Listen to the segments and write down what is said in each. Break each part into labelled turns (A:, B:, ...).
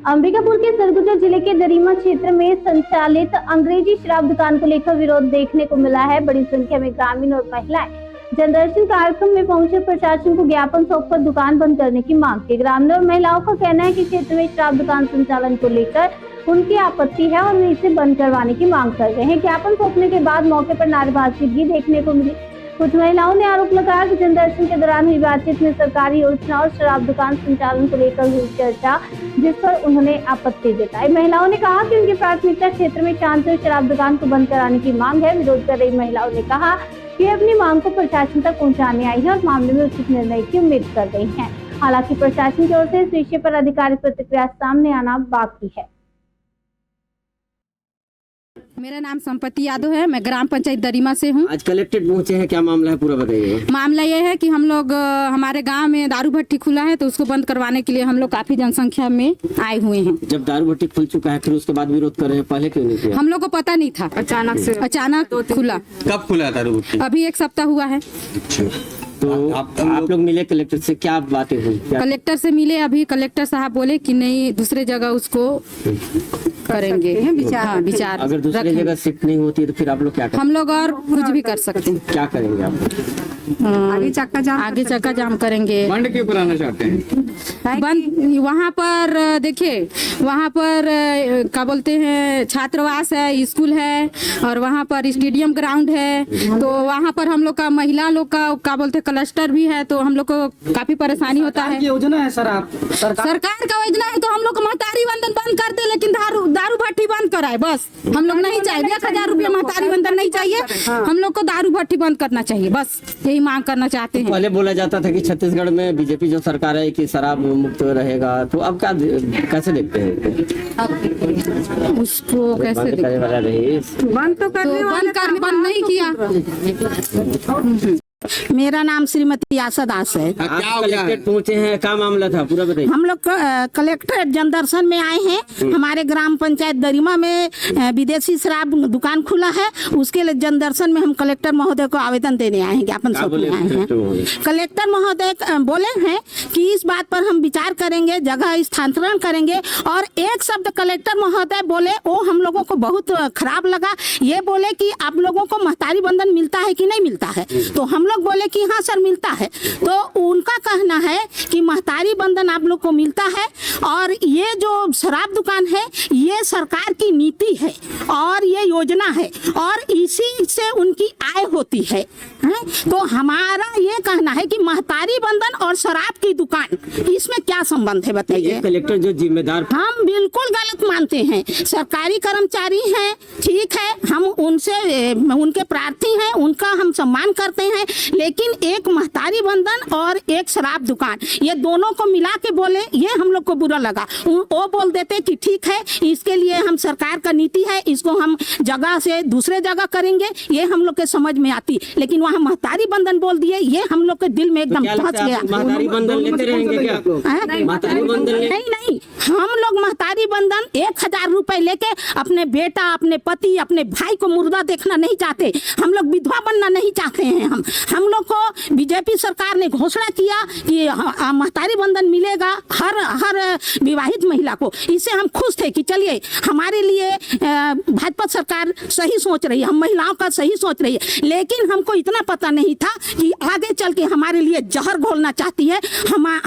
A: अंबिकापुर के सरगुजा जिले के दरीमा क्षेत्र में संचालित अंग्रेजी शराब दुकान को लेकर विरोध देखने को मिला है। बड़ी संख्या में ग्रामीण और महिलाएं जनदर्शन कार्यक्रम में पहुंचे प्रशासन को ज्ञापन सौंपकर दुकान बंद करने की मांग की। ग्रामीण और महिलाओं का कहना है कि क्षेत्र में शराब दुकान संचालन को लेकर उनकी आपत्ति है और वे इसे बंद करवाने की मांग कर रहे हैं। ज्ञापन सौंपने के बाद मौके पर नारेबाजी भी देखने को मिली। कुछ महिलाओं ने आरोप लगाया कि जनदर्शन के दौरान हुई बातचीत में सरकारी योजना और शराब दुकान संचालन को लेकर हुई चर्चा, जिस पर उन्होंने आपत्ति जताई। महिलाओं ने कहा कि उनकी प्राथमिकता क्षेत्र में शांत शराब दुकान को बंद कराने की मांग है। विरोध कर रही महिलाओं ने कहा कि अपनी मांग को प्रशासन तक पहुंचाने आई है और मामले में उचित निर्णय की उम्मीद कर रही हैं। हालांकि प्रशासन की ओर से इस विषय पर आधिकारिक प्रतिक्रिया सामने आना बाकी है।
B: मेरा नाम संपत्ति यादव है, मैं ग्राम पंचायत दरीमा से हूँ।
C: आज कलेक्टेड पहुंचे हैं, क्या मामला है पूरा बताइए।
B: मामला ये है कि हम लोग हमारे गांव में दारू भट्टी खुला है, तो उसको बंद करवाने के लिए हम लोग काफी जनसंख्या में आए हुए हैं।
C: जब दारू भट्टी खुल चुका है फिर उसके बाद विरोध कर रहे हैं, पहले क्यों नहीं किया?
B: हम लोग को पता नहीं था, अचानक खुला।
D: कब खुला दारू भट्टी?
B: अभी 1 सप्ताह हुआ है।
C: तो आप लोग मिले कलेक्टर से, क्या बातें हुई?
B: कलेक्टर से मिले, अभी कलेक्टर साहब बोले कि नहीं दूसरे जगह उसको करेंगे विचार।
C: अगर दूसरी जगह शिफ्ट नहीं होती तो फिर आप लोग क्या करेंगे?
B: हम लोग और कुछ भी कर सकते हैं।
C: क्या करेंगे आप?
B: आगे चक्का जाम करेंगे।
D: बंद क्यों कराना चाहते हैं?
B: बंद वहाँ पर देखिए, वहाँ पर क्या बोलते हैं, छात्रावास है, स्कूल है और वहाँ पर स्टेडियम ग्राउंड है। तो वहाँ पर हम लोग का महिला लोग का क्या बोलते हैं क्लस्टर भी है, तो हम लोग को काफी परेशानी होता है।
E: योजना है सर, आप
B: सरकार का योजना है तो हम लोग को महतारी बंधन बंद कर दे, लेकिन दारू भट्टी बंद कराए बस। हम लोग नहीं चाहिए 1000 रुपया महतारी बंधन नहीं चाहिए, हम लोग को दारू भट्टी बंद करना चाहिए, बस यही मांग करना चाहते हैं।
C: पहले बोला जाता था कि छत्तीसगढ़ में बीजेपी जो सरकार है कि शराब मुक्त रहेगा, तो अब क्या कैसे देखते हैं
B: उसको? कैसे बंद नहीं किया।
F: मेरा नाम श्रीमती आशा दास है।
C: आप कलेक्टेड पहुंचे हैं, क्या मामला था पूरा बताइए।
F: हम लोग कलेक्ट्रेट जनदर्शन में आए हैं। हमारे ग्राम पंचायत दरीमा में विदेशी शराब दुकान खुला है, उसके लिए जनदर्शन में हम कलेक्टर महोदय को आवेदन देने आए हैं, ज्ञापन सौंपने आए हैं। कलेक्टर महोदय बोले हैं कि इस बात पर हम विचार करेंगे, जगह स्थानांतरण करेंगे। और एक शब्द कलेक्टर महोदय बोले, वो हम लोगों को बहुत खराब लगा। ये बोले कि आप लोगों को महतारी बंधन मिलता है कि नहीं मिलता है? तो हम लोग बोले कि हाँ सर मिलता है। तो उनका कहना है कि महतारी बंधन आप लोग को मिलता है और ये जो शराब दुकान है ये सरकार की नीति है और ये योजना है और इसी से उनकी आय होती है। तो हमारा ये कहना है कि महतारी बंधन और शराब की दुकान, इसमें क्या संबंध है बताइए?
C: कलेक्टर जो जिम्मेदार,
F: हम बिल्कुल गलत मानते हैं। सरकारी कर्मचारी हैं, ठीक है, हम उनसे उनके प्रार्थी हैं, उनका हम सम्मान करते हैं, लेकिन एक महतारी बंधन और एक शराब दुकान, ये दोनों को मिला के बोले, ये हम लोग को बुरा लगा। वो बोल देते कि ठीक है, इसके लिए हम सरकार का नीति है, इसको हम जगह से दूसरे जगह करेंगे, ये हम लोग के समझ में आती। लेकिन वहाँ महतारी बंधन बोल दिए, ये हम लोग के दिल में एकदम पहुंच गया।
C: महतारी बंधन लेते रहेंगे क्या? महतारी बंधन
F: नहीं, हम लोग महतारी बंधन 1000 रुपए लेके अपने बेटा, अपने पति, अपने भाई को मुर्दा देखना नहीं चाहते। हम लोग विधवा बनना नहीं चाहते हैं। हम लोग को बीजेपी सरकार ने घोषणा किया कि महतारी बंधन मिलेगा हर विवाहित महिला को। इससे हम खुश थे कि चलिए हमारे लिए भाजपा सरकार सही सोच रही है, हम महिलाओं का सही सोच रही है। लेकिन हमको इतना पता नहीं था कि आगे चल के हमारे लिए जहर घोलना चाहती है,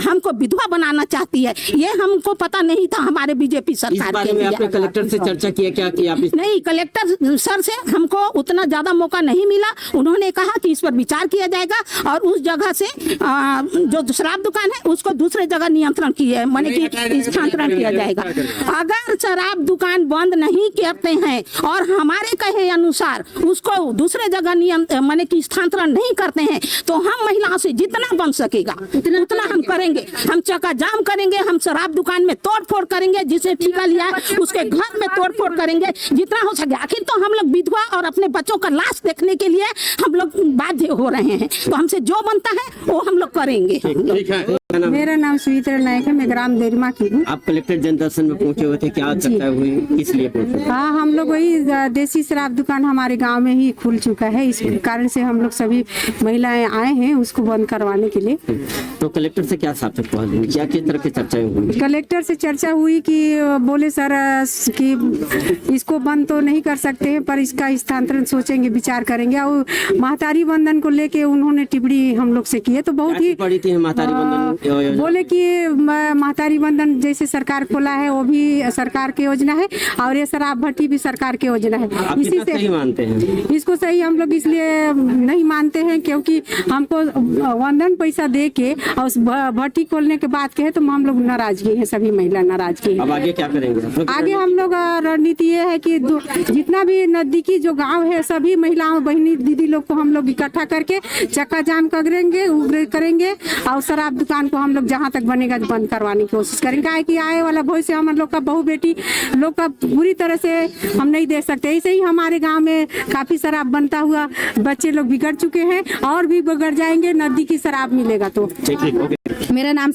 F: हमको विधवा बनाना चाहती है। ये हमको पता नहीं था हमारे बीजेपी सरकार
C: के लिए। आपने कलेक्टर से चर्चा किया क्या कि आप
F: नहीं, कलेक्टर सर से हमको उतना ज्यादा मौका नहीं मिला। उन्होंने कहा कि इस पर विचार किया जाएगा और उस जगह से जो शराब दुकान है उसको दूसरे जगह नियंत्रण किए, माने कि स्थानांतरण किया जाएगा। अगर शराब दुकान बंद नहीं करते हैं और हमारे कहे अनुसार उसको दूसरे जगह माने कि स्थानांतरण नहीं करते हैं, तो हम महिलाओं से जितना बन सकेगा उतना हम करेंगे। हम चक्का जाम करेंगे, हम शराब दुकान में तोड़ फोड़ करेंगे, जिसे ठेका लिया है उसके घर में तोड़ फोड़ करेंगे जितना हो सके। आखिर तो हम लोग विधवा और अपने बच्चों का लाश देखने के लिए हम लोग बाध्य हो रहे हैं, तो हमसे जो बनता है वो हम लोग करेंगे।
B: मेरा नाम सुवित्रा नायक है, मैं ग्राम दरिमा की हूँ।
C: आप कलेक्टर जन दर्शन में पहुंचे हुए थे, क्या चर्चा हुई, किस लिए पहुंचे?
B: हाँ, हम लोग वही देसी शराब दुकान हमारे गांव में ही खुल चुका है, इस कारण से हम लोग सभी महिलाएं आए हैं उसको बंद करवाने के लिए।
C: तो कलेक्टर से क्या साथ हुई, क्या किस तरह की चर्चा हुई?
B: कलेक्टर से चर्चा हुई कि बोले सर कि इसको बंद तो नहीं कर सकते हैं, पर इसका स्थानांतरण सोचेंगे, विचार करेंगे। और महतारी बंधन को लेके उन्होंने टिप्पणी हम लोग से की है, तो बहुत ही
C: पड़ी थी महतारी बंधन योजना?
B: बोले कि महतारी बंधन जैसे सरकार खोला है वो भी सरकार की योजना है, और ये शराब भट्टी भी सरकार की योजना है।
C: आप कितना सही मानते हैं?
B: इसको सही हम लोग इसलिए नहीं मानते हैं क्योंकि हमको वंदन पैसा दे के और उस भट्टी खोलने के बाद कहे तो हम लोग नाराजगी है, सभी महिला नाराजगी है।
C: अब आगे क्या करेंगे?
B: आगे हम लोग रणनीति ये है कि जितना भी नजदीकी जो गांव है सभी महिलाओं बहनी दीदी लोग को हम लोग इकट्ठा करके चक्का जाम करेंगे और शराब दुकान को हम लोग जहाँ तक बनेगा बंद करवाने की कोशिश करेंगे। काहे कि आए वाला भविष्य हम लोग का बहू बेटी लोग का पूरी तरह से हम नहीं दे सकते। ऐसे ही हमारे गाँव में काफी शराब बनता हुआ बच्चे लोग बिगड़ चुके हैं और भी बिगड़ जाएंगे, नजदीकी शराब मिलेगा तो।
C: ठीक है, ओके।
B: मेरा नाम